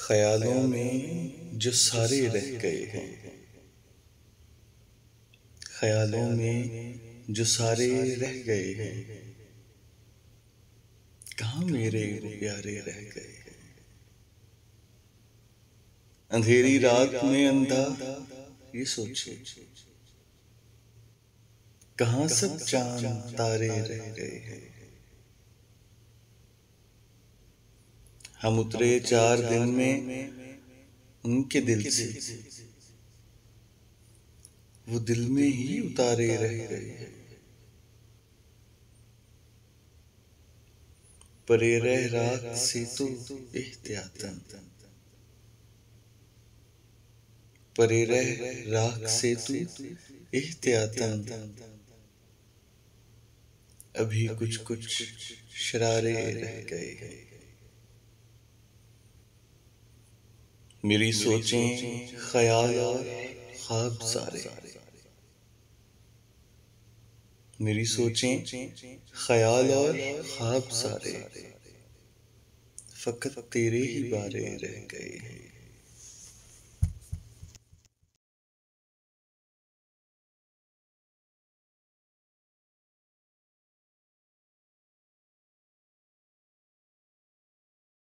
ख्यालों में जो सारे रह गए हैं, ख्यालों में जो सारे रह गए हैं, कहाँ मेरे वो प्यारे रह गए हैं। अंधेरी रात में अंधा ये सोचे, कहाँ सब चांद तारे रह गए हैं। हम उतरे 4 दिन में उनके दिल से, वो दिल में ही उतारे रह गए हैं। परे रह रात से तो एहतियातन, परे रह राख से तू एहतियातन, अभी कुछ कुछ शरारे रह गए हैं। मेरी सोचें ख्याल और ख्वाब सारे, मेरी सोचें ख्याल और ख्वाब सारे, फकत तेरे ही बारे रह गए हैं।